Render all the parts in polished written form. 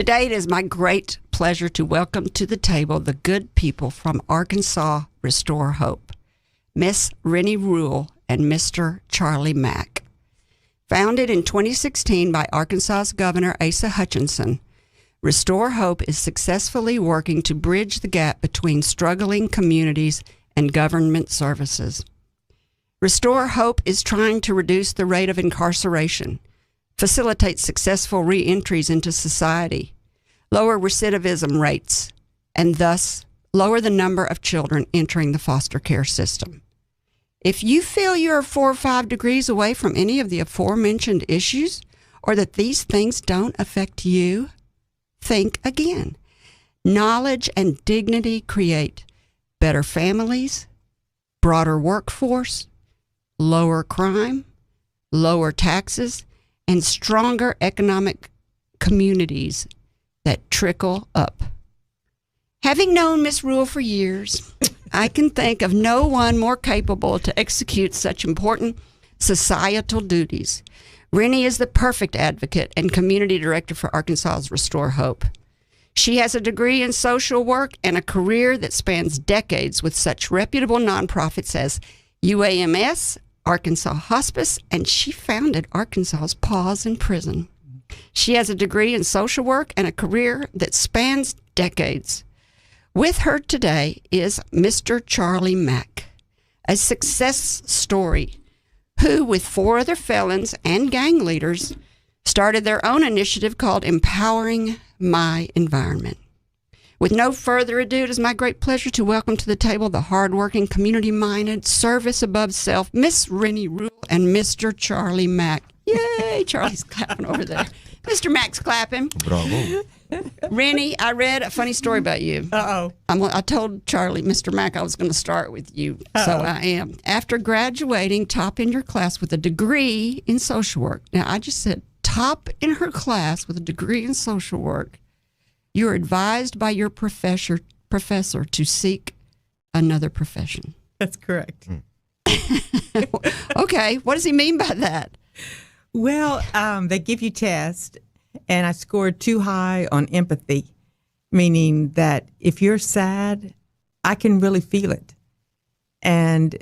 Today it is my great pleasure to welcome to the table the good people from Arkansas Restore Hope, Miss Renie and Mr. Charlie Mack. Founded in 2016 by Arkansas's Governor Asa Hutchinson, Restore Hope is successfully working to bridge the gap between struggling communities and government services. Restore Hope is trying to reduce the rate of incarceration, facilitate successful re-entries into society, lower recidivism rates, and thus lower the number of children entering the foster care system. If you feel you're 4 or 5 degrees away from any of the aforementioned issues, or that these things don't affect you, think again. Knowledge and dignity create better families, broader workforce, lower crime, lower taxes, and stronger economic communities that trickle up. Having known Miss Rule for years, I can think of no one more capable to execute such important societal duties. Renie is the perfect advocate and community director for Arkansas's Restore Hope. She has a degree in social work and a career that spans decades with such reputable nonprofits as UAMS, Arkansas Hospice, and she founded Arkansas's Paws in prison. She has a degree in social work and a career that spans decades. With her today is Mr. Charlie Mack, a success story who, with 4 other felons and gang leaders, started their own initiative called Empowering My Environment. With no further ado, it is my great pleasure to welcome to the table the hardworking, community-minded, service above self, Miss Renie Rule and Mr. Charlie Mack. Yay! Charlie's clapping over there. Mr. Mack's clapping. Bravo. Renie, I read a funny story about you. Uh-oh. I told Charlie, Mr. Mack, I was going to start with you. So I am. After graduating top in your class with a degree in social work. Now, I just said top in her class with a degree in social work. You are advised by your professor to seek another profession. That's correct. Okay, what does he mean by that? Well, they give you tests, and I scored too high on empathy, meaning that if you're sad, I can really feel it. And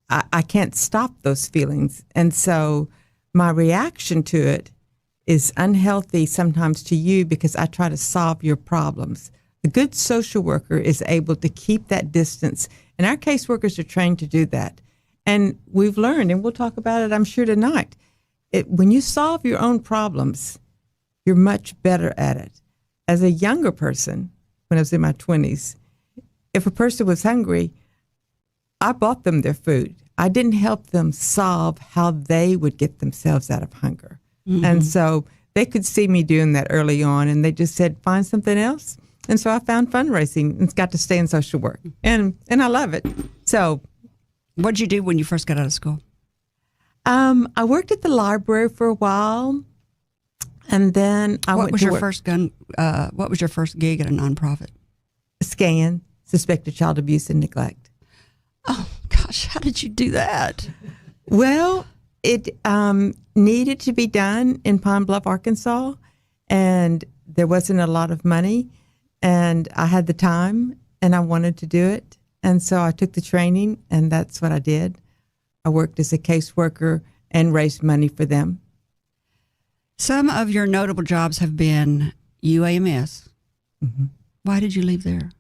I can't stop those feelings. And so my reaction to it is unhealthy sometimes to you because I try to solve your problems. The good social worker is able to keep that distance, and our caseworkers are trained to do that. And we've learned, and we'll talk about it, I'm sure, tonight. When you solve your own problems, you're much better at it. As a younger person, when I was in my 20s, if a person was hungry, I bought them their food. I didn't help them solve how they would get themselves out of hunger. Mm-hmm. And so they could see me doing that early on, and they just said, find something else. And so I found fundraising and got to stay in social work. And I love it. So what did you do when you first got out of school? I worked at the library for a while, and then What was your first gig at a nonprofit? SCAN, Suspected Child Abuse and Neglect. Oh, gosh, how did you do that? Well, it needed to be done in Pine Bluff, Arkansas, and there wasn't a lot of money, and I had the time, and I wanted to do it, and so I took the training, and that's what I did. I worked as a caseworker and raised money for them. Some of your notable jobs have been UAMS. Mm-hmm. Why did you leave there?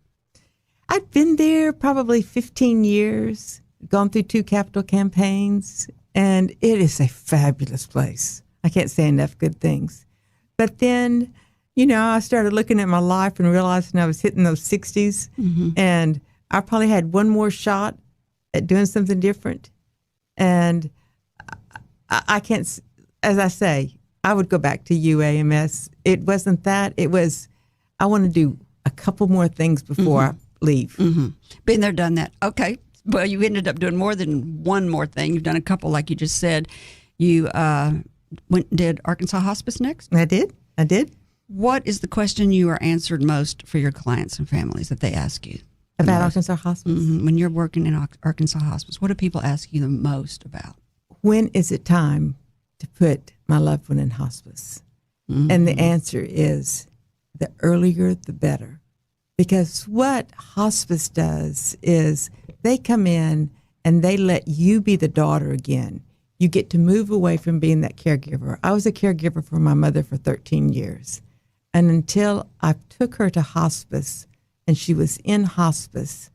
I've been there probably 15 years, gone through 2 capital campaigns, and it is a fabulous place. I can't say enough good things. But then, I started looking at my life and realizing I was hitting those 60s, mm-hmm. and I probably had one more shot at doing something different. And I can't, as I say, I would go back to UAMS. It wasn't that. It was, I want to do a couple more things before I leave. Mm-hmm. Been there, done that. Okay. Well, you ended up doing more than one more thing. You've done a couple, like you just said. You did Arkansas Hospice next? I did. What is the question you are answered most for your clients and families that they ask you? About Arkansas Hospice? Mm-hmm. When you're working in Arkansas Hospice, what do people ask you the most about? When is it time to put my loved one in hospice? Mm-hmm. And the answer is the earlier the better. Because what hospice does is they come in and they let you be the daughter again. You get to move away from being that caregiver. I was a caregiver for my mother for 13 years. And until I took her to hospice and she was in hospice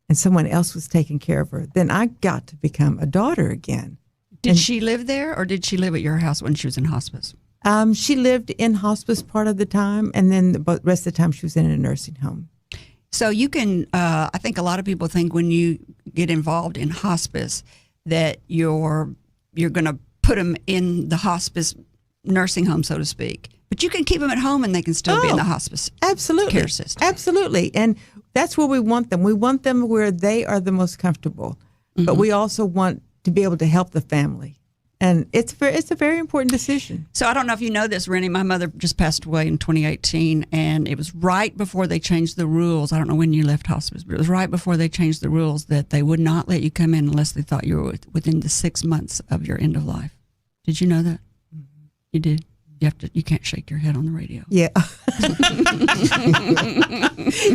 and someone else was taking care of her, then I got to become a daughter again. Did she live there, or did she live at your house when she was in hospice? She lived in hospice part of the time, and then the rest of the time she was in a nursing home. So you can, I think a lot of people think when you get involved in hospice that you're going to put them in the hospice nursing home, so to speak. But you can keep them at home and they can still be in the hospice care system. Absolutely. And that's where we want them. We want them where they are the most comfortable. Mm-hmm. But we also want to be able to help the family. And it's a very important decision. So I don't know if you know this, Renie. My mother just passed away in 2018, and it was right before they changed the rules. I don't know when you left hospice, but it was right before they changed the rules that they would not let you come in unless they thought you were within the 6 months of your end of life. Did you know that? Mm-hmm. You did? You can't shake your head on the radio. Yeah.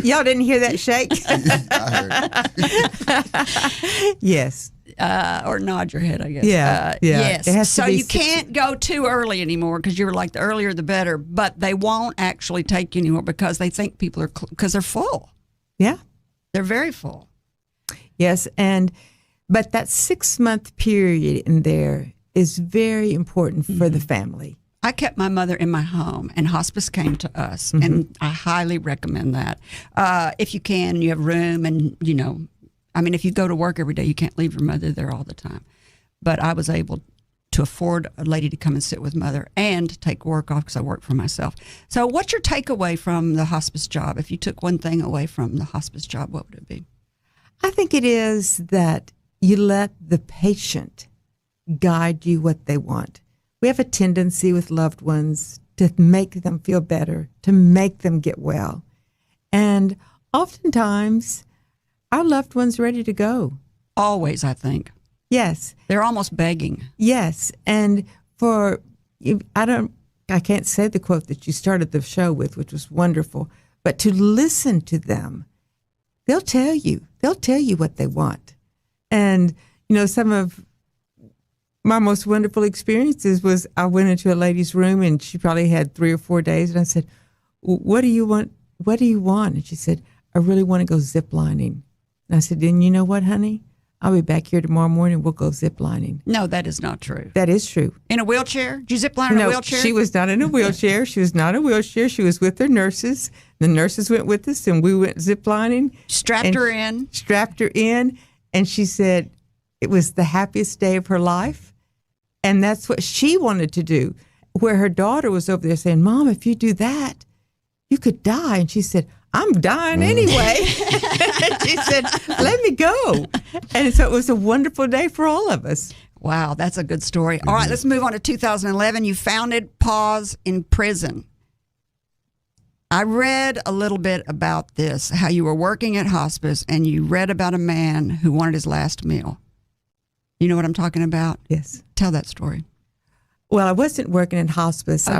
Y'all didn't hear that shake? I heard. Yes. Or nod your head, I guess. Yeah. Yes. So you can't go too early anymore because you were like the earlier the better, but they won't actually take you anymore because they think people are, because they're full. Yeah. They're very full. Yes. But that 6 month period in there is very important for the family. I kept my mother in my home, and hospice came to us, Mm-hmm. and I highly recommend that. If you can, you have room, and, if you go to work every day, you can't leave your mother there all the time. But I was able to afford a lady to come and sit with mother and take work off because I work for myself. So what's your takeaway from the hospice job? If you took one thing away from the hospice job, what would it be? I think it is that you let the patient guide you what they want. We have a tendency with loved ones to make them feel better, to make them get well. And oftentimes, our loved ones are ready to go. Always, I think. Yes. They're almost begging. Yes. And I can't say the quote that you started the show with, which was wonderful, but to listen to them, they'll tell you what they want. And, some of my most wonderful experiences was I went into a lady's room and she probably had 3 or 4 days. And I said, what do you want? What do you want? And she said, I really want to go zip lining. And I said, then you know what, honey? I'll be back here tomorrow morning. We'll go zip lining. No, that is not true. That is true. In a wheelchair? Did you zip line in a wheelchair? No, she was not in a wheelchair. She was not in a wheelchair. She was with her nurses. The nurses went with us and we went zip lining. Strapped her in. And she said it was the happiest day of her life. And that's what she wanted to do, where her daughter was over there saying, Mom, if you do that, you could die. And she said, I'm dying anyway. And she said, let me go. And so it was a wonderful day for all of us. Wow, that's a good story. All right, let's move on to 2011. You founded Paws in prison. I read a little bit about this, how you were working at hospice and you read about a man who wanted his last meal. You know what I'm talking about? Yes. Tell that story. Well, I wasn't working in hospice. Oh,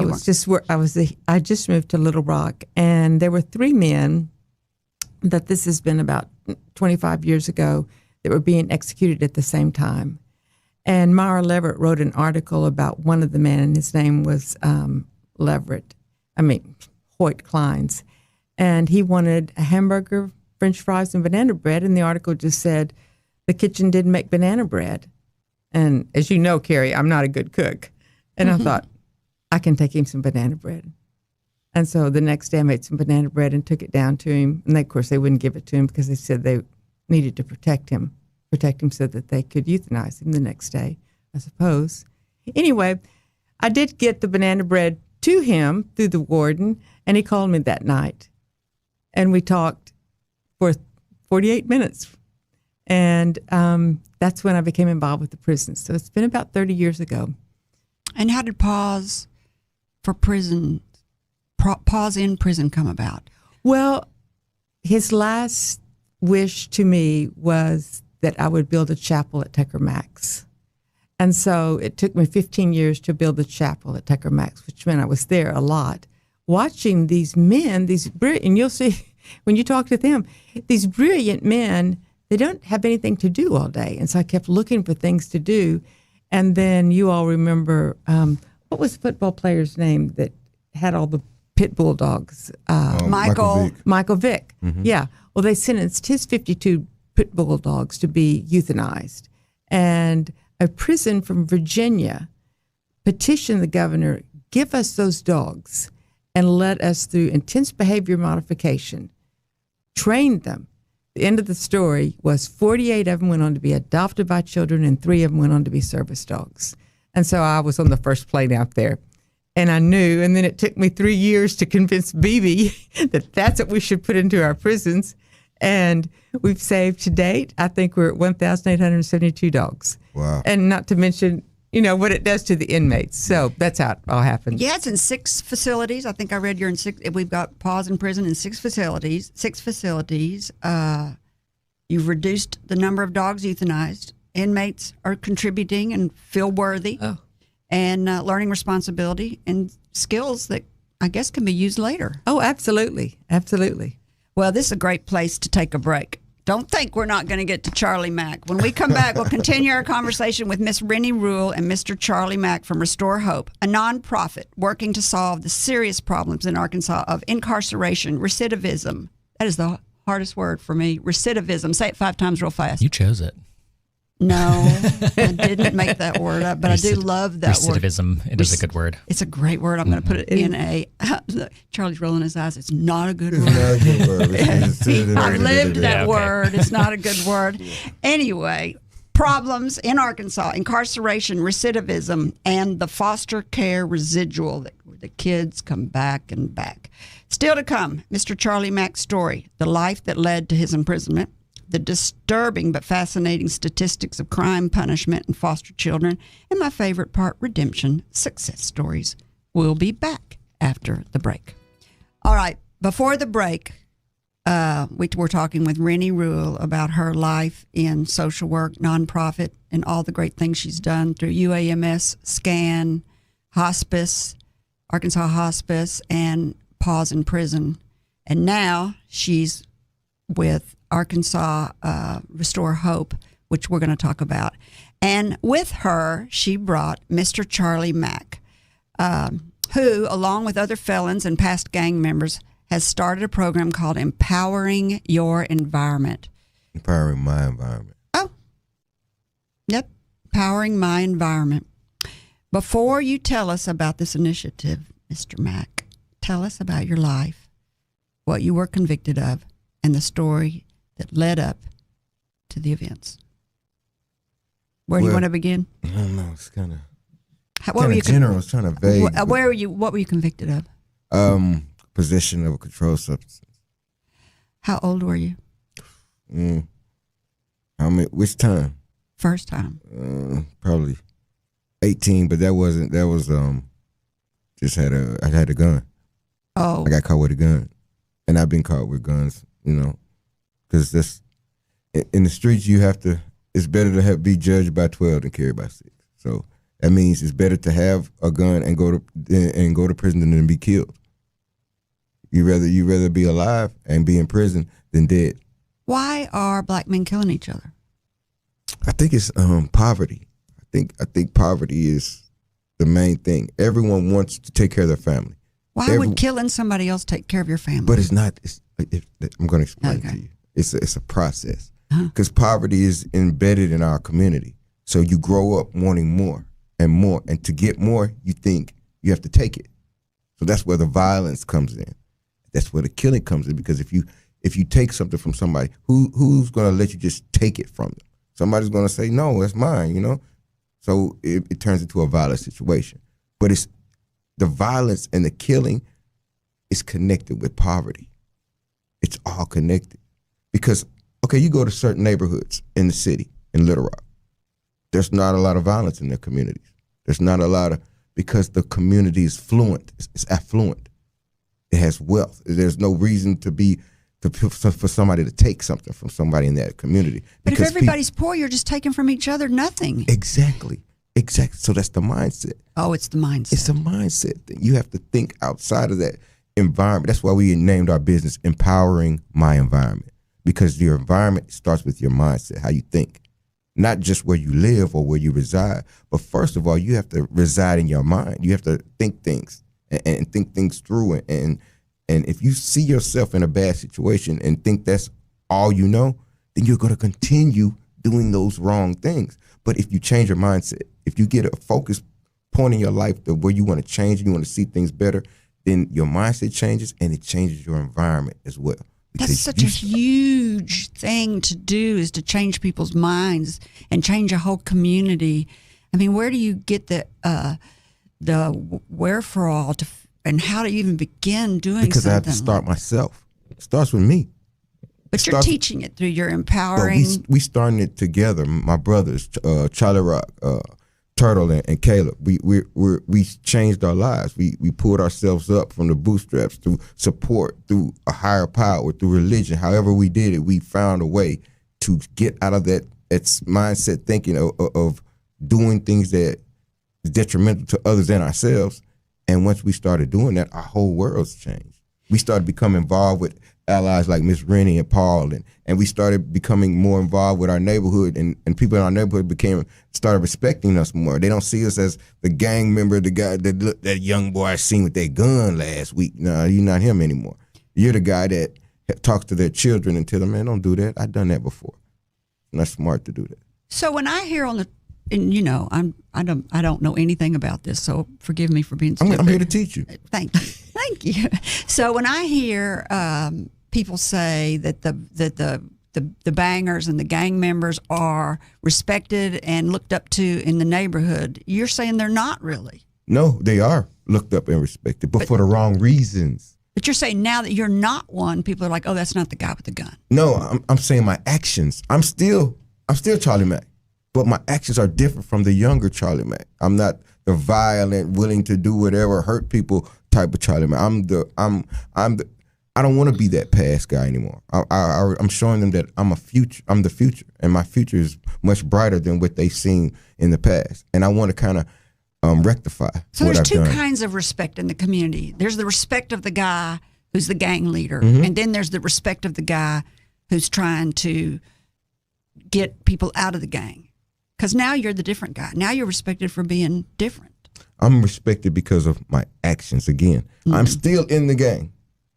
I just moved to Little Rock, and there were 3 men that this has been about 25 years ago that were being executed at the same time. And Myra Leverett wrote an article about one of the men, and his name was Hoyt Kleins, and he wanted a hamburger, French fries, and banana bread. And the article just said the kitchen didn't make banana bread. And as you know, Kerry, I'm not a good cook. And I thought, I can take him some banana bread. And so the next day I made some banana bread and took it down to him. And of course, they wouldn't give it to him because they said they needed to protect him so that they could euthanize him the next day, I suppose. Anyway, I did get the banana bread to him through the warden, and he called me that night. And we talked for 48 minutes. And that's when I became involved with the prison. So it's been about 30 years ago. And how did Paws in prison come about? Well, his last wish to me was that I would build a chapel at Tucker Mack's. And so it took me 15 years to build the chapel at Tucker Mack's, which meant I was there a lot. watching these men, and you'll see when you talk to them, these brilliant men, they don't have anything to do all day. And so I kept looking for things to do. And then you all remember, what was the football player's name that had all the pit bull dogs? Michael Vick. Mm-hmm. Yeah. Well, they sentenced his 52 pit bull dogs to be euthanized. And a prison from Virginia petitioned the governor, give us those dogs and let us, through intense behavior modification, train them. The end of the story was 48 of them went on to be adopted by children and 3 of them went on to be service dogs. And so I was on the first plane out there. And I knew, and then it took me 3 years to convince BB that that's what we should put into our prisons. And we've saved to date, I think we're at 1,872 dogs. Wow. And not to mention, what it does to the inmates. So that's how it all happens. Yeah, it's in 6 facilities. I think I read you're in 6. We've got Paws in prison in 6 facilities. You've reduced the number of dogs euthanized. Inmates are contributing and feel worthy. Oh. And learning responsibility and skills that I guess can be used later. Oh, absolutely. Absolutely. Well, this is a great place to take a break. Don't think we're not going to get to Charlie Mack. When we come back, we'll continue our conversation with Miss Renie Rule and Mr. Charlie Mack from Restore Hope, a nonprofit working to solve the serious problems in Arkansas of incarceration, recidivism. That is the hardest word for me, recidivism. Say it 5 times real fast. You chose it. No, I didn't make that word up, but I do love that word. Recidivism. It is a good word. It's a great word. I'm going to put it in a. Charlie's rolling his eyes. It's not a good word. I've lived that word. It's not a good word. Anyway, problems in Arkansas: incarceration, recidivism, and the foster care residual that the kids come back and back. Still to come, Mr. Charlie Mack's story: the life that led to his imprisonment. The disturbing but fascinating statistics of crime, punishment, and foster children, and my favorite part, redemption, success stories. We'll be back after the break. All right, before the break, we were talking with Renie Rule about her life in social work, nonprofit, and all the great things she's done through UAMS, SCAN, Hospice, Arkansas Hospice, and Paws in prison. And now she's with Arkansas Restore Hope, which we're going to talk about. And with her, she brought Mr. Charlie Mack, who, along with other felons and past gang members, has started a program called Empowering Your Environment. Empowering my environment. Oh, yep, Empowering My Environment. Before you tell us about this initiative, Mr. Mack, tell us about your life, what you were convicted of, and the story that led up to the events. Where do you want to begin? I don't know. It's kind of general. It's kind of vague. Where were you? What were you convicted of? Possession of a controlled substance. How old were you? Which time? First time. Probably 18, but that was I had a gun. Oh. I got caught with a gun, and I've been caught with guns. Because this in the streets it's better to be judged by 12 than carried by 6. So that means it's better to have a gun and go to prison than to be killed. You rather be alive and be in prison than dead. Why are black men killing each other? I think it's poverty. I think poverty is the main thing. Everyone wants to take care of their family. Why would killing somebody else take care of your family? But it's not. I'm going to explain it to you. It's a process. Because poverty is embedded in our community. So you grow up wanting more and more. And to get more, you think you have to take it. So that's where the violence comes in. That's where the killing comes in. Because if you take something from somebody, who's going to let you just take it from them? Somebody's going to say, no, that's mine, So it turns into a violent situation. But it's the violence and the killing is connected with poverty. It's all connected. Because, okay, you go to certain neighborhoods in the city, in Little Rock. There's not a lot of violence in their communities. There's not a lot of, because the community is fluent. It's affluent. It has wealth. There's no reason for somebody to take something from somebody in that community. But if everybody's poor, you're just taking from each other nothing. Exactly. So that's the mindset. Oh, it's the mindset. It's a mindset thing. You have to think outside of that. environment. That's why we named our business Empowering My Environment, because your environment starts with your mindset, how you think, not just where you live or where you reside. But first of all, you have to reside in your mind. You have to think things and think things through. And if you see yourself in a bad situation and think that's all you know, then you're going to continue doing those wrong things. But if you change your mindset, if you get a focus point in your life to where you want to change and you want to see things better, then your mindset changes and it changes your environment as well. That's such a huge thing to do, is to change people's minds and change a whole community. I mean, where do you get the wherefore to, and how do you even begin doing because something? I have to start myself. It starts with me. But you're teaching it through your empowering. We starting it together. My brothers, Charlie Rock, Turtle, and Caleb. We changed our lives. We pulled ourselves up from the bootstraps through support, through a higher power, through religion. However we did it, we found a way to get out of that mindset thinking of doing things that is detrimental to others and ourselves. And once we started doing that, our whole world's changed. We started becoming involved with allies like Miss Renie and Paws, and we started becoming more involved with our neighborhood, and people in our neighborhood started respecting us more. They don't see us as the gang member, the guy that young boy I seen with that gun last week. No, you're not him anymore. You're the guy that talks to their children and tell them, man, don't do that. I've done that before. It's not smart to do that. So when I hear and you know, I don't know anything about this, so forgive me for being stupid. I'm here to teach you. Thank you, thank you. So when I hear people say that the bangers and the gang members are respected and looked up to in the neighborhood, you're saying they're not really. No, they are looked up and respected, but for the wrong reasons. But you're saying now that you're not one, people are like, oh, that's not the guy with the gun. No, I'm saying my actions. I'm still Charlie Mack. But my actions are different from the younger Charlie Mack. I'm not the violent, willing to do whatever, hurt people type of Charlie Mack. I don't want to be that past guy anymore. I'm showing them that I'm the future, and my future is much brighter than what they've seen in the past. And I want to kind of rectify. So there's two kinds of respect in the community. There's the respect of the guy who's the gang leader, and then there's the respect of the guy who's trying to get people out of the gang. Because now you're the different guy. Now you're respected for being different. I'm respected because of my actions again. I'm still in the gang.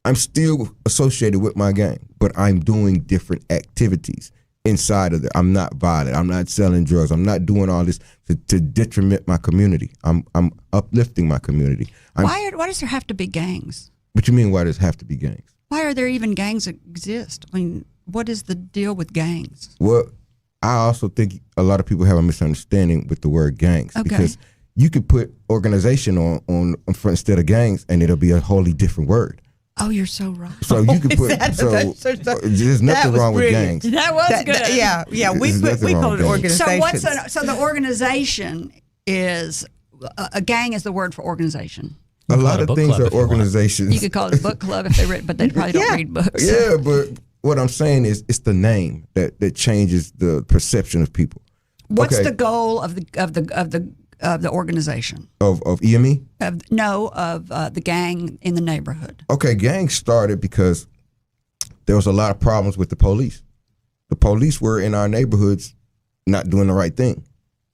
I'm still associated with my gang, but I'm doing different activities inside of it. I'm not violent. I'm not selling drugs. I'm not doing all this to detriment my community. I'm uplifting my community. Why does there have to be gangs? What you mean, why does it have to be gangs? Why are there even gangs that exist? I mean, what is the deal with gangs? Well, I also think a lot of people have a misunderstanding with the word gangs, because you could put organization on front instead of gangs, and it'll be a wholly different word. Oh, you're so right. So you could put there's nothing wrong with gangs. That was good. Yeah. We call it organization. So the organization is a gang is the word for organization. A lot of things are organizations. You could call it a book club if they read, but they probably don't read books. Yeah, but what I'm saying is, it's the name that changes the perception of people. What's the goal of the organization? Of EME? Of the gang in the neighborhood. Okay, gangs started because there was a lot of problems with the police. The police were in our neighborhoods not doing the right thing,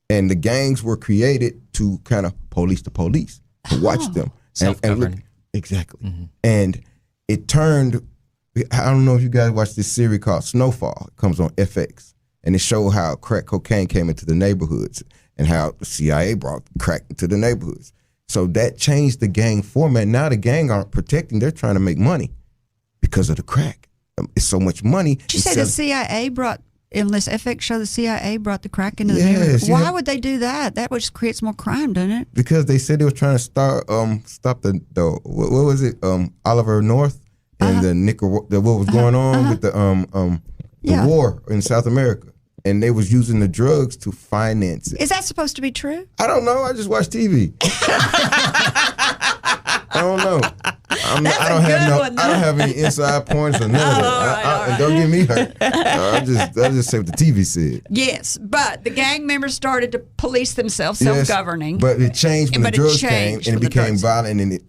and the gangs were created to kind of police the police, to watch them and look exactly. And it turned. I don't know if you guys watched this series called Snowfall. It comes on FX, and it showed how crack cocaine came into the neighborhoods and how the CIA brought crack into the neighborhoods. So that changed the gang format. Now the gang aren't protecting; they're trying to make money because of the crack. It's so much money. Did you say the CIA brought? In this FX show, the CIA brought the crack into the neighborhood. Why would they do that? That just creates more crime, doesn't it? Because they said they were trying to stop the what was it? Oliver North. And what was going on with the war in South America, and they was using the drugs to finance it. Is that supposed to be true? I don't know. I just watch TV. I don't know. I don't have any inside points or none of that. Don't get me hurt. I just say what the TV said. Yes, but the gang members started to police themselves, self-governing. But it changed when the drugs came, and it became violent, and it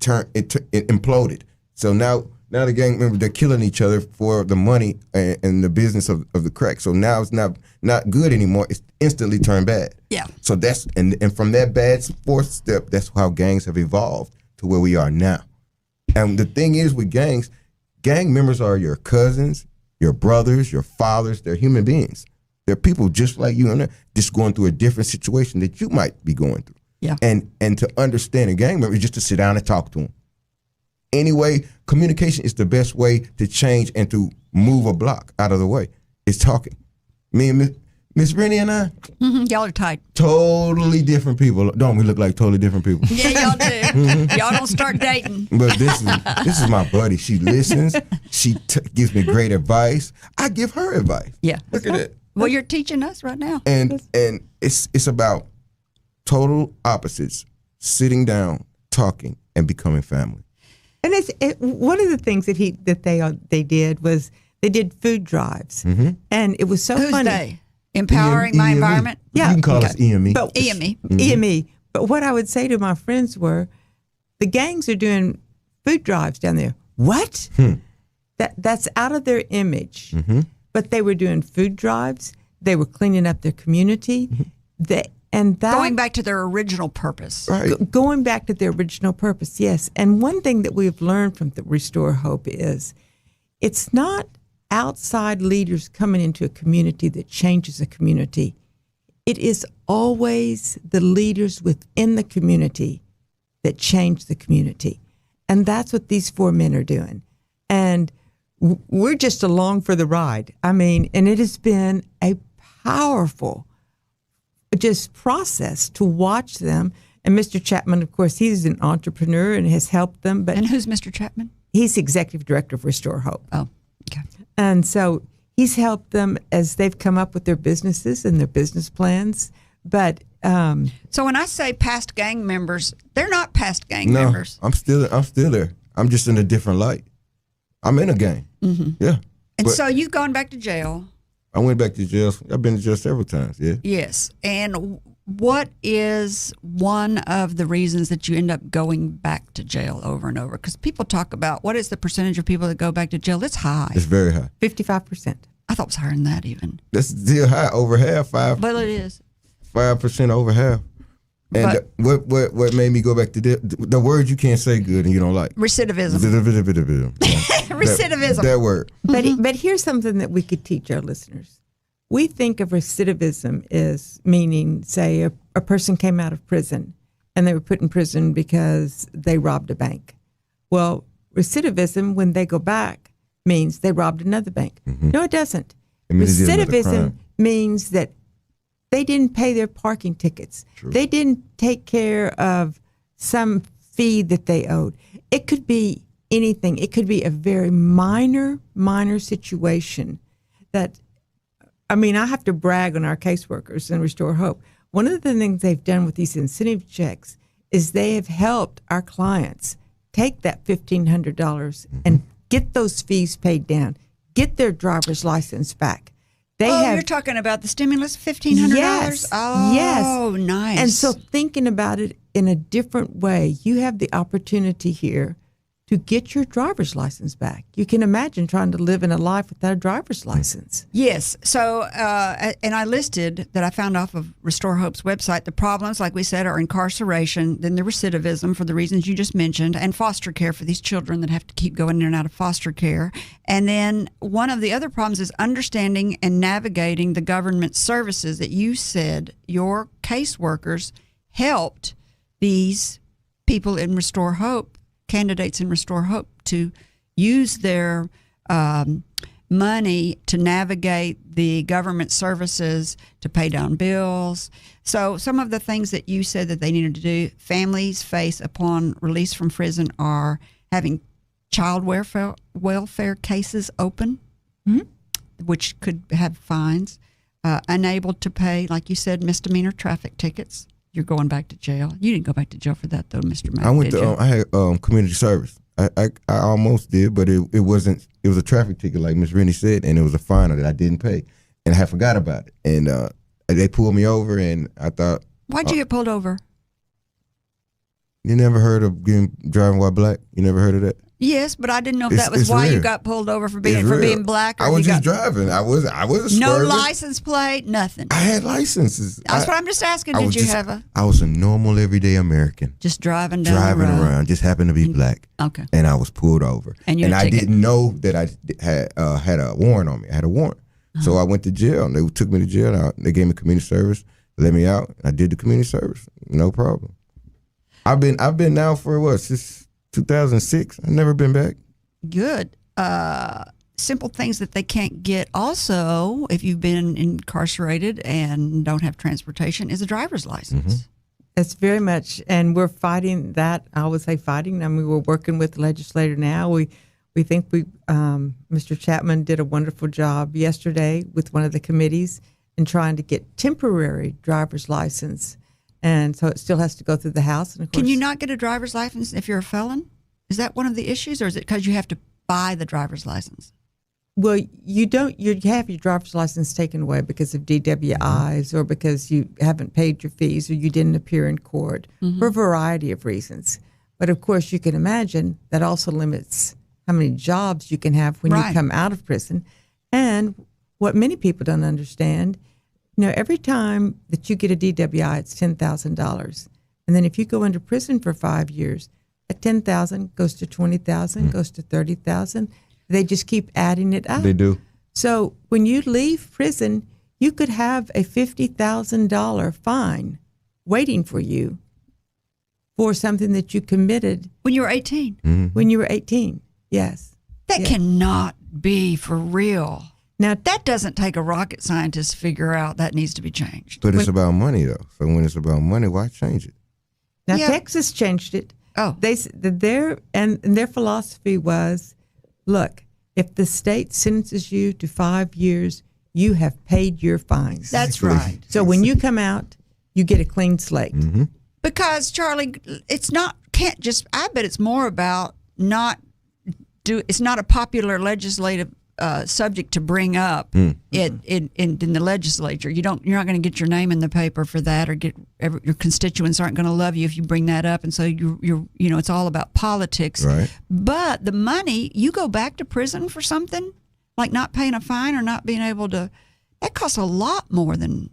imploded. So now the gang members, they're killing each other for the money and the business of the crack. So now it's not good anymore. It's instantly turned bad. Yeah. So that's and from that bad fourth step, that's how gangs have evolved to where we are now. And the thing is with gangs, gang members are your cousins, your brothers, your fathers. They're human beings. They're people just like you, and they're just going through a different situation that you might be going through. Yeah. And to understand a gang member is just to sit down and talk to them. Anyway, communication is the best way to change and to move a block out of the way. It's talking. Me and Miss Renie and I, y'all are tight. totally different people. Don't we look like totally different people? Yeah, y'all do. Y'all don't start dating. But this is my buddy. She listens. She gives me great advice. I give her advice. Yeah. Look at that. Well, you're teaching us right now. And it's about total opposites, sitting down, talking, and becoming family. And one of the things that they did was they did food drives, and it was so Who's funny. they? Empowering my EME. environment? Yeah, you can call us EME. But, EME. EME. But what I would say to my friends were, the gangs are doing food drives down there. What? That's out of their image. But they were doing food drives. They were cleaning up their community. Going back to their original purpose. Right. Going back to their original purpose, yes. And one thing that we've learned from the Restore Hope is it's not outside leaders coming into a community that changes a community. It is always the leaders within the community that change the community. And that's what these 4 men are doing. And we're just along for the ride. I mean, and it has been a powerful just process to watch them. And Mr. Chapman, of course, he's an entrepreneur and has helped them. But And who's Mr. Chapman? He's executive director of Restore Hope. Oh, okay. And so he's helped them as they've come up with their businesses and their business plans. But so when I say past gang members, they're not past gang members. I'm still there. I'm just in a different light. I'm in a gang. Yeah. And But so you've gone back to jail. I went back to jail. I've been to jail several times. Yeah. Yes. And what is one of the reasons that you end up going back to jail over and over? Because people talk about what is the percentage of people that go back to jail? It's high. It's very high. 55%. I thought it was higher than that even. That's still high. Over half. Well, it is. 5% over half. And what made me go back to the word you can't say good and you don't like? Recidivism. Recidivism. That word. But here's something that we could teach our listeners. We think of recidivism as meaning, say, a person came out of prison and they were put in prison because they robbed a bank. Well, recidivism, when they go back, means they robbed another bank. No, it doesn't. Recidivism means that they didn't pay their parking tickets. True. They didn't take care of some fee that they owed. It could be anything. It could be a very minor situation that, I mean, I have to brag on our caseworkers in Restore Hope. One of the things they've done with these incentive checks is they have helped our clients take that $1,500 and get those fees paid down, get their driver's license back. You're talking about the stimulus, $1,500? Yes. Oh, yes. Nice. And so thinking about it in a different way, you have the opportunity here to get your driver's license back. You can imagine trying to live in a life without a driver's license. Yes. So, and I listed that I found off of Restore Hope's website, the problems, like we said, are incarceration, then the recidivism for the reasons you just mentioned, and foster care for these children that have to keep going in and out of foster care. And then one of the other problems is understanding and navigating the government services that you said your caseworkers helped these people in Restore Hope, candidates in Restore Hope, to use their money to navigate the government services, to pay down bills. So some of the things that you said that they needed to do, families face upon release from prison are having child welfare cases open, which could have fines, unable to pay, like you said, misdemeanor traffic tickets. You're going back to jail. You didn't go back to jail for that, though, Mr. Mack. I went to. I had community service. I almost did, but it wasn't. It was a traffic ticket, like Miss Renie said, and it was a fine that I didn't pay, and I forgot about it. And they pulled me over, and I thought, why'd you get pulled over? You never heard of driving while black? You never heard of that? Yes, but I didn't know if that was why real. you got pulled over for being black. Or I was you just driving. I was a no swerving. license plate, nothing. I had licenses. That's what I'm just asking. Did you have a? I was a normal everyday American. Just driving down the road. Around. Just happened to be black. Okay. And I was pulled over. And I didn't know that I had a warrant on me. I had a warrant. Uh-huh. So I went to jail. And they took me to jail. They gave me community service. Let me out. I did the community service. No problem. I've been now for since 2006. I've never been back. Good. Simple things that they can't get also, if you've been incarcerated and don't have transportation, is a driver's license. Mm-hmm. It's very much, and we're fighting that. I would say fighting. I mean, we're working with the legislator now. We think Mr. Chapman did a wonderful job yesterday with one of the committees in trying to get temporary driver's license. And so it still has to go through the House. And of course, can you not get a driver's license if you're a felon? Is that one of the issues, or is it because you have to buy the driver's license? Well, you don't. You have your driver's license taken away because of DWIs or because you haven't paid your fees or you didn't appear in court for a variety of reasons. But of course, you can imagine that also limits how many jobs you can have when you come out of prison. And what many people don't understand, every time that you get a DWI, it's $10,000. And then if you go into prison for 5 years, that $10,000 goes to $20,000, goes to $30,000. They just keep adding it up. They do. So when you leave prison, you could have a $50,000 fine waiting for you for something that you committed when you were 18. Mm-hmm. When you were 18, yes. That cannot be for real. Now that doesn't take a rocket scientist to figure out that needs to be changed. But it's about money, though. So when it's about money, why change it? Now Texas changed it. Oh, their philosophy was, look, if the state sentences you to 5 years, you have paid your fines. That's right. So when you come out, you get a clean slate. Mm-hmm. Because Charlie, I bet it's more about it's not a popular legislative subject to bring up in the legislature. You're not going to get your name in the paper for that, or your constituents aren't going to love you if you bring that up. And so you're it's all about politics. Right. But the money, you go back to prison for something like not paying a fine or not being able to, that costs a lot more than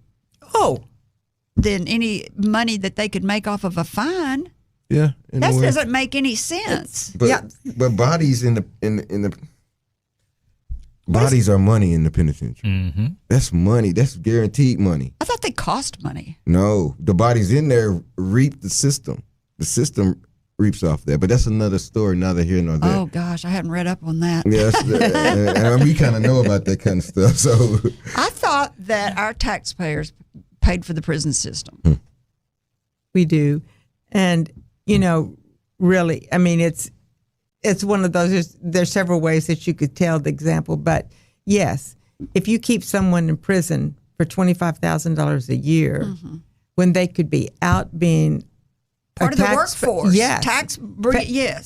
any money that they could make off of a fine. Yeah, that doesn't make any sense. But bodies in the bodies are money in the penitentiary. Mm-hmm. That's money. That's guaranteed money. I thought they cost money. No, the bodies in there reap the system. The system reaps off that. But that's another story, neither here nor there. Oh, gosh, I hadn't read up on that. Yes, and we kind of know about that kind of stuff. So I thought that our taxpayers paid for the prison system. We do. And, really, I mean, it's one of those, there's several ways that you could tell the example, but yes, if you keep someone in prison for $25,000 a year, when they could be out being part of the workforce, yes,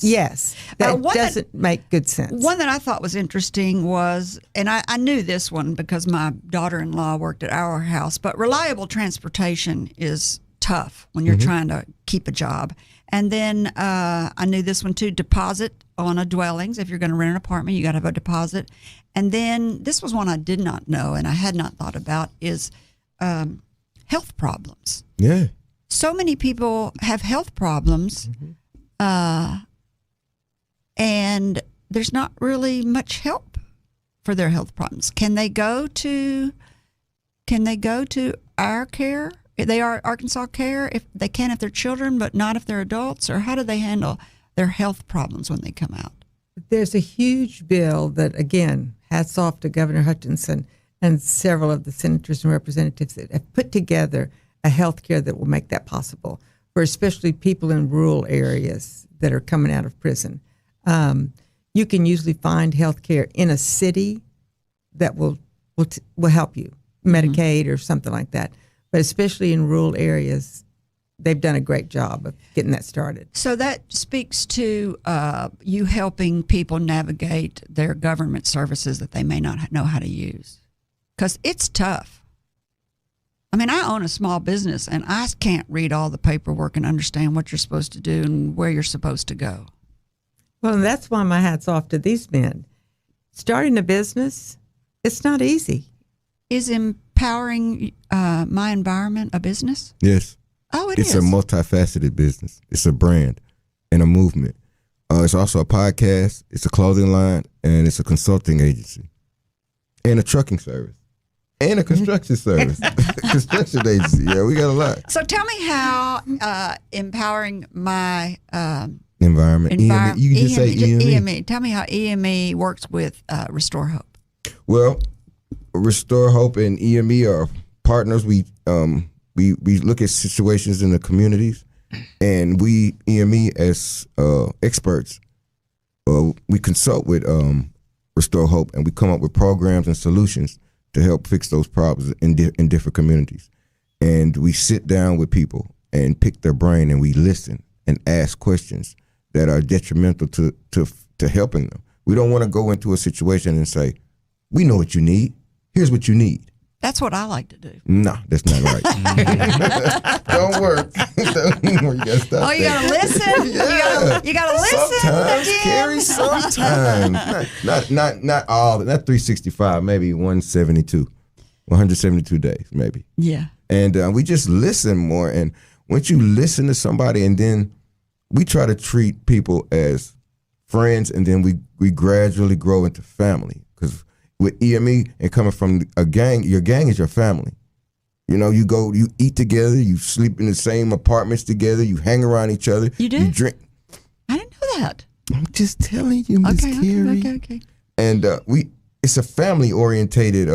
yes, that doesn't make good sense. One that I thought was interesting was, and I knew this one because my daughter-in-law worked at our house, but reliable transportation is tough when you're trying to keep a job. And then I knew this one too, deposit on a dwellings. If you're going to rent an apartment, you got to have a deposit. And then this was one I did not know and I had not thought about is health problems. yeah. So many people have health problems and there's not really much help for their health problems. Can they go to our care? They are Arkansas Care if they can if they're children, but not if they're adults? Or how do they handle their health problems when they come out? There's a huge bill that, again, hats off to Governor Hutchinson and several of the senators and representatives that have put together a health care that will make that possible for especially people in rural areas that are coming out of prison. You can usually find health care in a city that will help you, Medicaid or something like that. But especially in rural areas, they've done a great job of getting that started. So that speaks to you helping people navigate their government services that they may not know how to use. Because it's tough. I mean, I own a small business, and I can't read all the paperwork and understand what you're supposed to do and where you're supposed to go. Well, and that's why my hat's off to these men. Starting a business, it's not easy. Is empowering my environment a business? Yes. Oh, It's a multifaceted business. It's a brand and a movement. It's also a podcast. It's a clothing line, and it's a consulting agency, and a trucking service, and a construction service, construction agency. Yeah, we got a lot. So tell me how empowering my Environment. EME. You can just say EME. EME. Tell me how EME works with Restore Hope. Well, Restore Hope and EME are partners. We look at situations in the communities, and we EME as experts. We consult with Restore Hope, and we come up with programs and solutions to help fix those problems in different communities. And we sit down with people and pick their brain, and we listen and ask questions that are detrimental to helping them. We don't want to go into a situation and say, "We know what you need. Here's what you need." That's what I like to do. No, that's not right. Don't work. You gotta stop. Oh, you gotta listen. Yeah. You gotta listen. Sometimes, again. Kerry. Sometimes, not all. Not 365. Maybe 172 days, maybe. Yeah. And we just listen more. And once you listen to somebody, and then we try to treat people as friends, and then we gradually grow into family. Because with EME and coming from a gang, your gang is your family. You know, you eat together, you sleep in the same apartments together, you hang around each other. You do? You drink. I didn't know that. I'm just telling you, Miss Kerry. Okay. And it's a family-orientated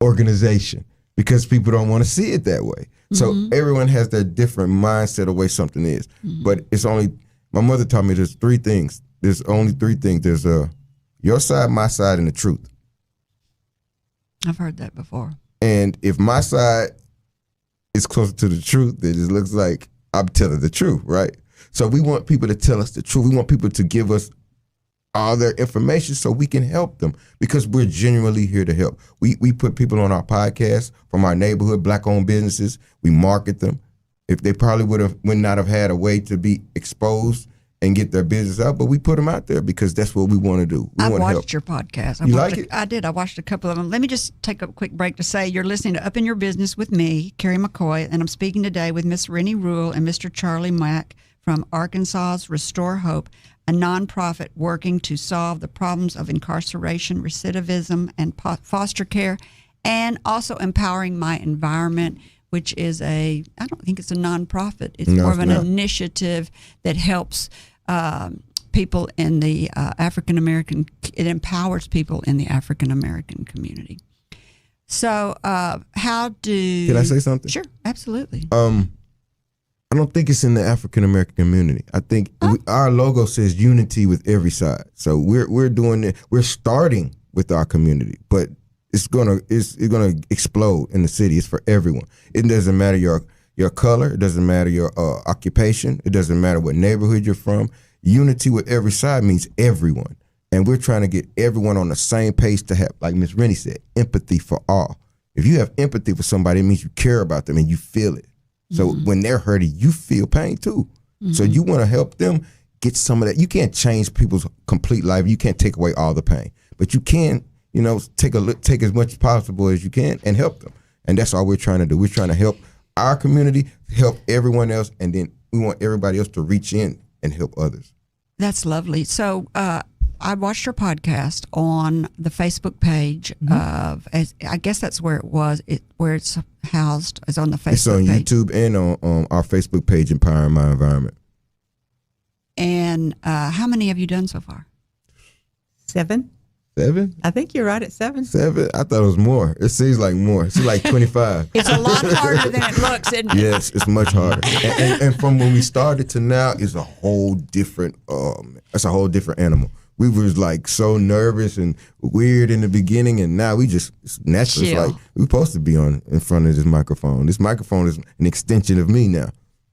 organization because people don't want to see it that way. So everyone has their different mindset of the way something is. But it's only, my mother taught me there's three things. There's only three things. There's your side, my side, and the truth. I've heard that before. And if my side is closer to the truth, then it looks like I'm telling the truth, right? So we want people to tell us the truth. We want people to give us all their information so we can help them because we're genuinely here to help. We put people on our podcast from our neighborhood, Black-owned businesses. We market them. If they probably would not have had a way to be exposed and get their business out, but we put them out there because that's what we want to do. I watched your podcast. You like it? I did. I watched a couple of them. Let me just take a quick break to say you're listening to Up in Your Business with me, Kerry McCoy, and I'm speaking today with Miss Renie Rule and Mr. Charlie Mack from Arkansas's Restore Hope, a nonprofit working to solve the problems of incarceration, recidivism, and foster care, and also empowering my environment, which is I don't think it's a nonprofit. It's more of an initiative that helps people in the African American. It empowers people in the African American community. So, how do? Can I say something? Sure, absolutely. I don't think it's in the African American community. I think our logo says unity with every side. So we're doing it. We're starting with our community, but it's gonna explode in the city. It's for everyone. It doesn't matter your color. It doesn't matter your occupation. It doesn't matter what neighborhood you're from. Unity with every side means everyone, and we're trying to get everyone on the same page to have, like Miss Renie said, empathy for all. If you have empathy for somebody, it means you care about them and you feel it. So when they're hurting, you feel pain too. So you want to help them get some of that. You can't change people's complete life. You can't take away all the pain, but you can, take as much as possible as you can and help them. And that's all we're trying to do. We're trying to help our community, help everyone else, and then we want everybody else to reach in and help others. That's lovely. So I watched your podcast on the Facebook page of, I guess that's where it was, where it's housed, is on the Facebook page. It's on YouTube and on our Facebook page, Empowering My Environment. And how many have you done so far? 7. 7? I think you're right at 7. 7? I thought it was more. It seems like more. It's like 25. It's a lot harder than it looks, isn't it? Yes, it's much harder. And from when we started to now, it's a whole different. It's a whole different animal. We was like so nervous and weird in the beginning, and now we just naturally. It's like we're supposed to be in front of this microphone. This microphone is an extension of me now.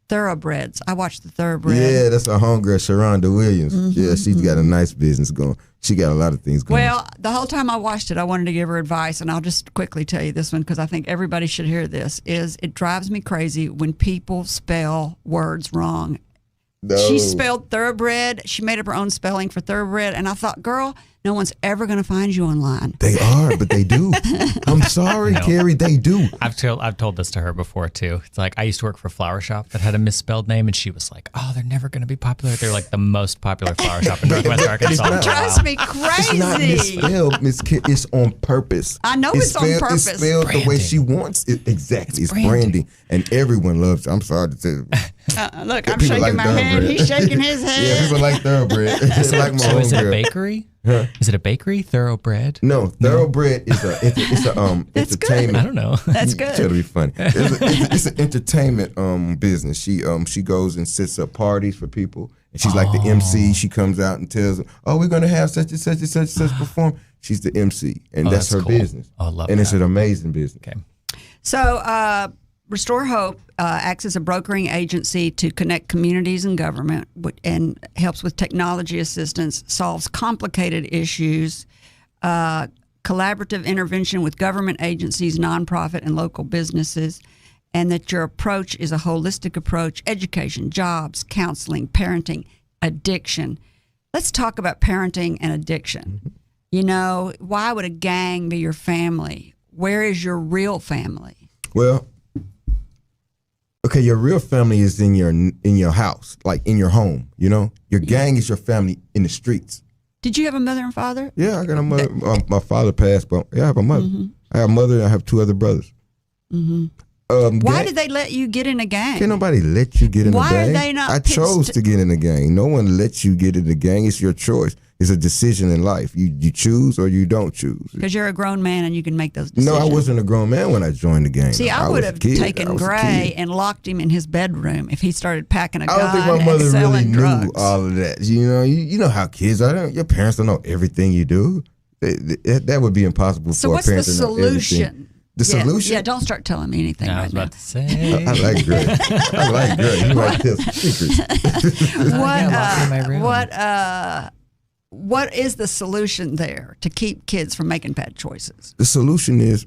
Thoroughbreds. I watched the Thoroughbreds. Yeah, that's our homegirl, Sharonda Williams. Yeah, she's got a nice business going. She got a lot of things going. Well, the whole time I watched it, I wanted to give her advice, and I'll just quickly tell you this one because I think everybody should hear this, is it drives me crazy when people spell words wrong. No. She spelled thoroughbred. She made up her own spelling for thoroughbred. And I thought, girl, no one's ever going to find you online. They are, but they do. I'm sorry, Kerry, they do. I've told this to her before too. It's like I used to work for a flower shop that had a misspelled name, and she was like, "Oh, they're never going to be popular." They're like the most popular flower shop in Northwest Arkansas. Drives me crazy. It's not misspelled, Miss Kid. It's on purpose. I know it's on purpose. It's spelled the way she wants it. Exactly. It's branding. And everyone loves it. I'm sorry to tell you. Look, I'm shaking my hand. He's shaking his head. Yeah, people like thoroughbred. It's like my So own is it a girl. bakery? Huh? Is it a bakery? Thoroughbred? No, thoroughbred is it's a That's entertainment. I don't know. That's Try good. to be funny. It's an entertainment business. She goes and sets up parties for people, and she's like the MC. She comes out and tells them, "Oh, we're gonna have such and such and such and such perform." She's the MC, and that's her cool. business. Oh, I love and that. it's an amazing business. Okay. So, Restore Hope acts as a brokering agency to connect communities and government and helps with technology assistance, solves complicated issues, collaborative intervention with government agencies, nonprofit, and local businesses, and that your approach is a holistic approach: education, jobs, counseling, parenting, addiction. Let's talk about parenting and addiction. You know, why would a gang be your family? Where is your real family? Well, okay, your real family is in your house, like in your home. You know, your gang is your family in the streets. Did you have a mother and father? Yeah, I got a mother. My father passed, but yeah, I have a mother. I have a mother, and I have 2 other brothers. Why did they let you get in a gang? Can't nobody let you get in Why a gang. are they not I chose to get in a gang. No one lets you get in a gang. It's your choice. It's a decision in life. You choose or you don't choose. Because you're a grown man and you can make those decisions. No, I wasn't a grown man when I joined the gang. See, I would was a have kid. I taken was a Gray kid. and locked him in his bedroom if he started packing a gun I don't think my mother and really selling drugs. knew all of that. You know, you know how kids are. Your parents don't know everything you do. That would be impossible So for a what's the parent to know everything. solution? The solution? Yeah, don't start telling me anything I right was now. about to say. I like Gray. I like Gray. You might tell some secrets. What is the solution there to keep kids from making bad choices? The solution is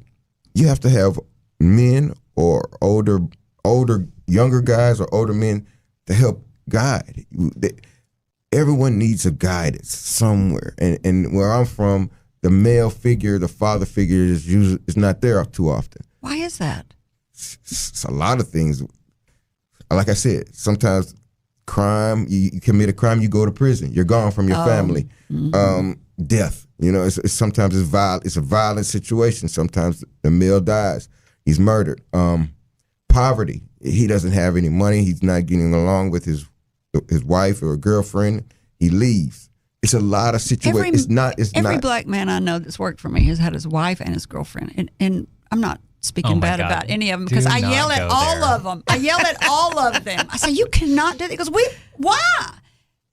you have to have men or younger guys or older men to help guide. Everyone needs a guidance somewhere. And where I'm from, the male figure, the father figure is not there too often. Why is that? It's a lot of things. Like I said, sometimes crime, you commit a crime, you go to prison. You're gone from your family. Death, you know, sometimes it's a violent situation. Sometimes the male dies. He's murdered. Poverty. He doesn't have any money. He's not getting along with his wife or girlfriend. He leaves. It's a lot of situations. Every black man I know that's worked for me has had his wife and his girlfriend. And I'm not speaking bad about any of them because I yell at all of them. I yell at all of them. I say, you cannot do that. He goes, why?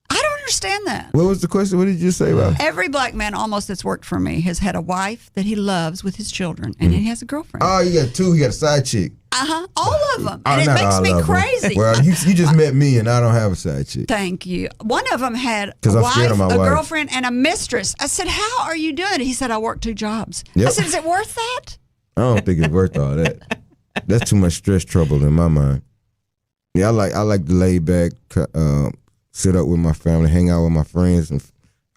I don't understand that. What was the question? What did you say about? Every black man almost that's worked for me has had a wife that he loves with his children, and he has a girlfriend. Oh, you got 2. You got a side chick. All of them. And it makes me crazy. Well, you just met me, and I don't have a side chick. Thank you. One of them had a I'm wife, scared of my a wife. girlfriend, and a mistress. I said, how are you doing it? He said, I work 2 jobs. Yep. I said, is it worth that? I don't think it's worth all that. That's too much stress trouble in my mind. Yeah, I like to lay back, sit up with my family, hang out with my friends, and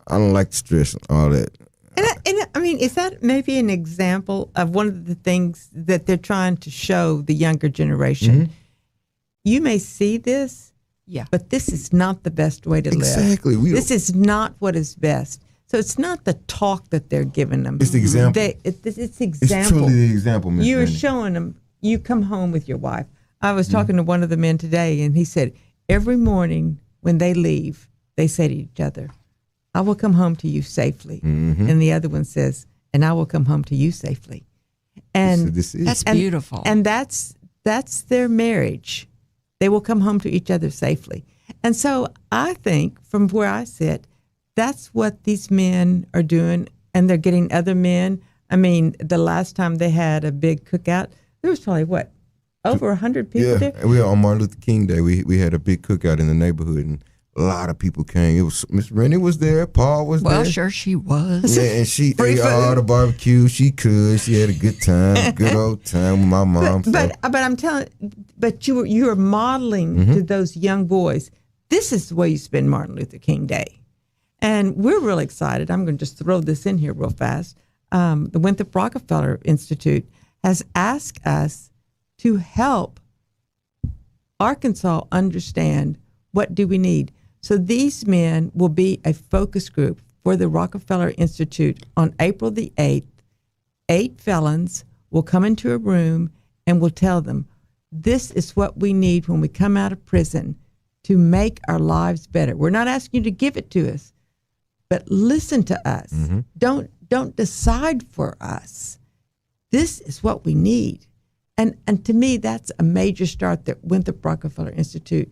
I don't like the stress and all that. And I mean, is that maybe an example of one of the things that they're trying to show the younger generation? Mm-hmm. You may see this, but this is not the best way to live. Exactly. This is not what is best. So it's not the talk that they're giving them. It's the example. It's example. It's truly the example, Ms. You're Renie. showing them, you come home with your wife. I was talking to one of the men today, and he said, every morning when they leave, they say to each other, I will come home to you safely. Mm-hmm. And the other one says, and I will come home to you safely. And that's beautiful. And that's their marriage. They will come home to each other safely. And so I think from where I sit, that's what these men are doing, and they're getting other men. I mean, the last time they had a big cookout, there was probably, over 100 people there? Yeah, we were on Martin Luther King Day. We had a big cookout in the neighborhood, and a lot of people came. It was Miss Renie was there, Paws was there. Well, sure she was. Yeah, and she ate all the barbecue she could. She had a good time, a good old time with my mom. But I'm telling, but you are modeling to those young boys. This is the way you spend Martin Luther King Day. And we're really excited. I'm going to just throw this in here real fast. The Winthrop Rockefeller Institute has asked us to help Arkansas understand what do we need. So these men will be a focus group for the Rockefeller Institute on April the 8th. 8 felons will come into a room and will tell them, this is what we need when we come out of prison to make our lives better. We're not asking you to give it to us, but listen to us. Mm-hmm. Don't decide for us. This is what we need. And to me, that's a major start that Winthrop Rockefeller Institute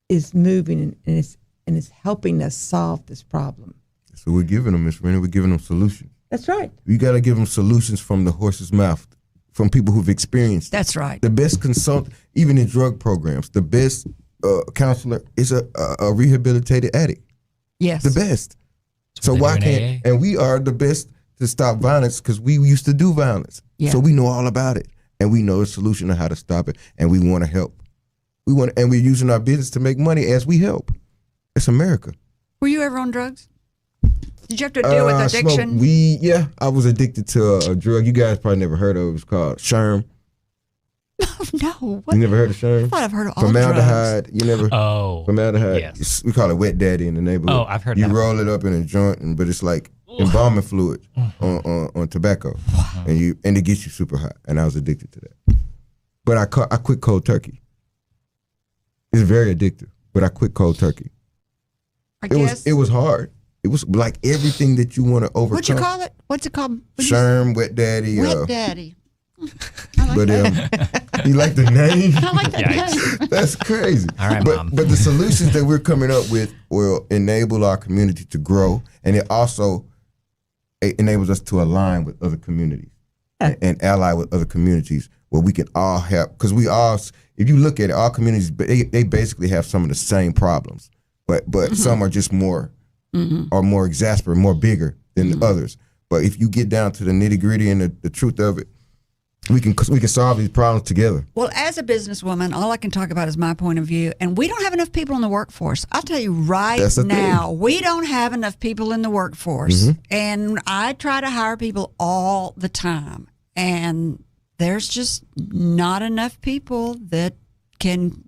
is moving and is helping us solve this problem. So we're giving them, Ms. Renie, we're giving them solutions. That's right. You got to give them solutions from the horse's mouth, from people who've experienced. That's right. The best consultant, even in drug programs, the best counselor is a rehabilitated addict. Yes. The best. So why can't, and we are the best to stop violence because we used to do violence. Yeah. So we know all about it and we know a solution on how to stop it and we want to help. And we're using our business to make money as we help. It's America. Were you ever on drugs? Did you have to deal with addiction? Yeah, I was addicted to a drug you guys probably never heard of. It was called Sherm. No. What? You never heard of Sherm? I thought I've heard of all formaldehyde. drugs. You never? Oh. Formaldehyde. Yes. We call it wet daddy in the neighborhood. Oh, I've heard you that. You roll it up in a joint, but it's like embalming fluid on tobacco. And it gets you super hot. And I was addicted to that. But I quit cold turkey. It's very addictive, but I quit cold turkey. It was hard. It was like everything that you want to overcome. What'd you call it? What's it called? Sherm, wet daddy. Wet daddy. I like that. You like the name? I like that name. That's crazy. All right, but, Mom. But the solutions that we're coming up with will enable our community to grow, and it also enables us to align with other communities and ally with other communities where we can all help. Because we all, if you look at it, all communities, they basically have some of the same problems, but some are just more or more exasperated, more bigger than the others. But if you get down to the nitty gritty and the truth of it, we can solve these problems together. Well, as a businesswoman, all I can talk about is my point of view, and we don't have enough people in the workforce. I'll tell you right now, we don't have enough people in the workforce, and I try to hire people all the time, and there's just not enough people that can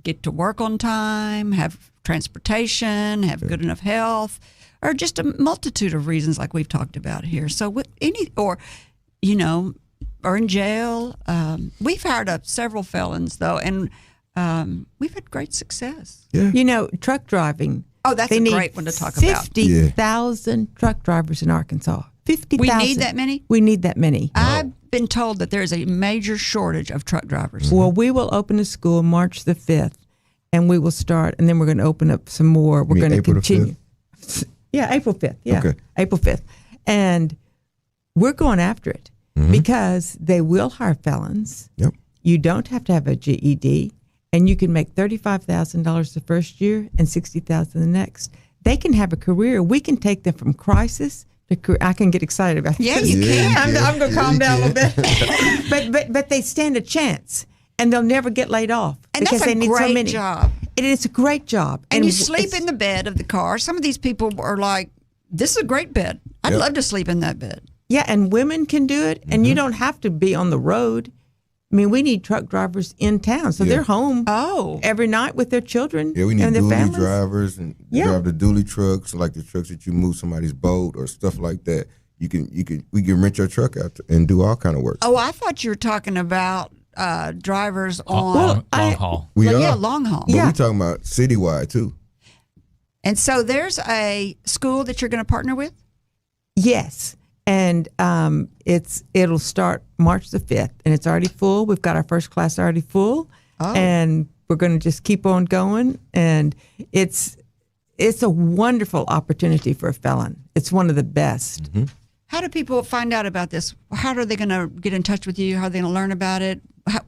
get to work on time, have transportation, have good enough health, or just a multitude of reasons like we've talked about here. So or in jail. We've hired up several felons, though, and we've had great success. Yeah. Truck driving. Oh, that's a great one to talk about. 50,000 truck drivers in Arkansas. 50,000. We need that many? We need that many. I've been told that there's a major shortage of truck drivers. Well, we will open a school March the 5th, and we will start, and then we're going to open up some more. We're going to continue. Yeah, April 5th. Yeah, okay. April 5th. And we're going after it. Because they will hire felons. Yep. You don't have to have a GED, and you can make $35,000 the first year and $60,000 the next. They can have a career. We can take them from crisis to career. I can get excited about this. Yeah, you can. I'm going to calm down a little bit. but they stand a chance, and they'll never get laid off and because that's they need so many. Job. It is a great job. And you sleep in the bed of the car. Some of these people are like, "This is a great bed. I'd love to sleep in that bed." Yeah, and women can do it, and you don't have to be on the road. I mean, we need truck drivers in town, so they're home every night with their children we need and their dually families. Drivers and drive the dually trucks, like the trucks that you move somebody's boat or stuff like that. We can rent your truck out and do all kind of work. Oh, I thought you were talking about drivers on long haul. Long haul. But we're talking about citywide too. And so there's a school that you're going to partner with? Yes. And it'll start March the 5th, and it's already full. We've got our first class already full, and we're going to just keep on going. And it's a wonderful opportunity for a felon. It's one of the best. How do people find out about this? How are they going to get in touch with you? How are they going to learn about it?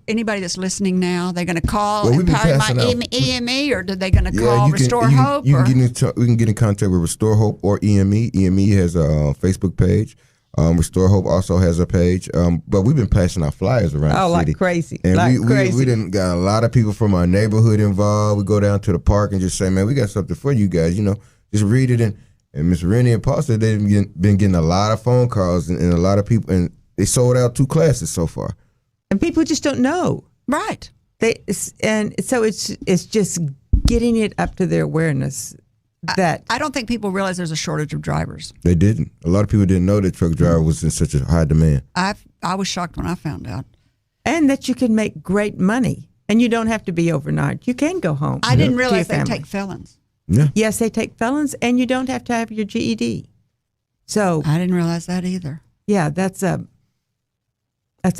Anybody that's listening now, they're going to call Empower My EME, or are they going to call Restore Hope? We can get in contact with Restore Hope or EME. EME has a Facebook page. Restore Hope also has a page, but we've been passing our flyers around the city. Like crazy. And like crazy. we didn't got a lot of people from our neighborhood involved. We go down to the park and just say, man, we got something for you guys. Just read it. And Miss Renie and Paws said they've been getting a lot of phone calls and a lot of people, and they sold out 2 classes so far. And people just don't know. Right. And so it's just getting it up to their awareness. That I don't think people realize there's a shortage of drivers. They didn't. A lot of people didn't know that truck driver was in such a high demand. I was shocked when I found out. And that you can make great money, and you don't have to be overnight. You can go home. I didn't realize they take felons. Yeah. Yes, they take felons, and you don't have to have your GED. So I didn't realize that either. Yeah, that's a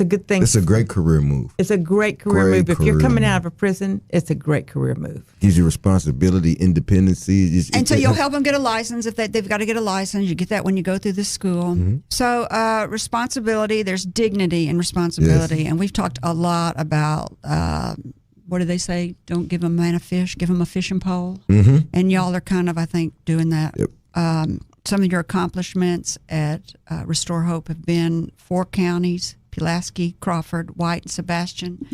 good thing. It's a great career move. It's a great career move. If you're coming out of a prison, it's a great career move. Gives you responsibility, independency. And so you'll help them get a license if they've got to get a license. You get that when you go through the school. Mm-hmm. So responsibility, there's dignity in responsibility. Yes. And we've talked a lot about, what do they say? Don't give a man a fish, give him a fishing pole. Mm-hmm. And y'all are kind of, I think, doing that. Yep. Some of your accomplishments at Restore Hope have been 4 counties, Pulaski, Crawford, White, and Sebastian.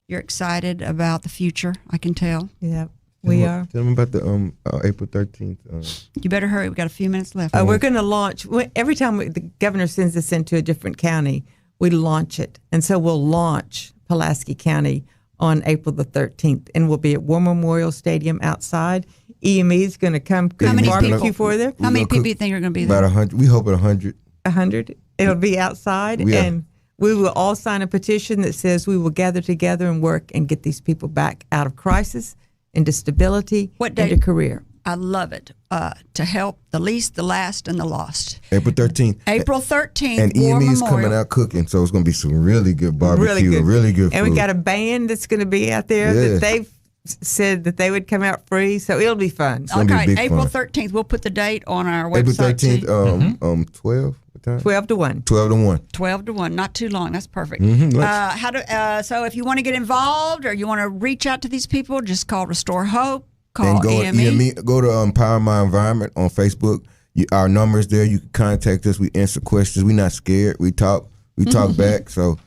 You're excited about the future, I can tell. Yeah, we are. Tell them about the April 13th. You better hurry. We've got a few minutes left. We're going to launch. Every time the governor sends us into a different county, we launch it. And so we'll launch Pulaski County on April the 13th, and we'll be at War Memorial Stadium outside. EME is going to come cook barbecue for there. How many people do you think are going to be there? About 100. We hope at 100. 100. It'll be outside, and we will all sign a petition that says we will gather together and work and get these people back out of crisis, into stability, into career. I love it. To help the least, the last, and the lost. April 13th. April 13th. And EME is coming out cooking, so it's going to be some really good barbecue, really good food. And we got a band that's going to be out there that they've said that they would come out free, so it'll be fun. Okay, April 13th. We'll put the date on our website. April 13th, 12. 12 to 1. 12 to 1. 12 to 1. Not too long. That's perfect. Mm-hmm. So if you want to get involved or you want to reach out to these people, just call Restore Hope. Call and go EME. Go to Empower My Environment on Facebook. Our number's there. You can contact us. We answer questions. We're not scared. We talk back. So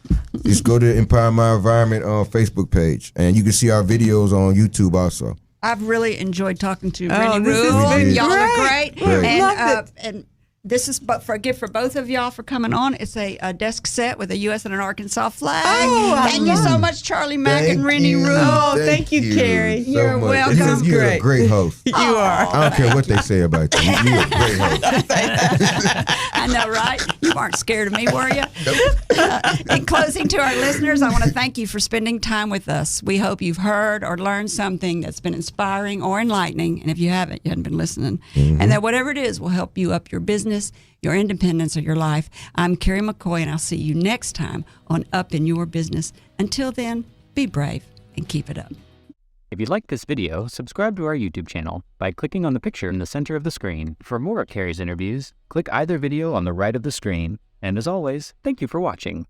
just go to Empower My Environment on Facebook page, and you can see our videos on YouTube also. I've really enjoyed talking to Renie Rule. Y'all are great. And this is a gift for both of y'all for coming on. It's a desk set with a U.S. and an Arkansas flag. Thank you so much, Charlie Mack and Renie Rule. Thank you, Kerry. You're welcome. You're a great host. You are. I don't care what they say about you. You're a great host. I know, right? You weren't scared of me, were you? In closing, to our listeners, I want to thank you for spending time with us. We hope you've heard or learned something that's been inspiring or enlightening. And if you haven't, you hadn't been listening. Mm-hmm. And that whatever it is will help you up your business, your independence, or your life. I'm Kerry McCoy, and I'll see you next time on Up in Your Business. Until then, be brave and keep it up. If you liked this video, subscribe to our YouTube channel by clicking on the picture in the center of the screen. For more of Kerry's interviews, click either video on the right of the screen. And as always, thank you for watching.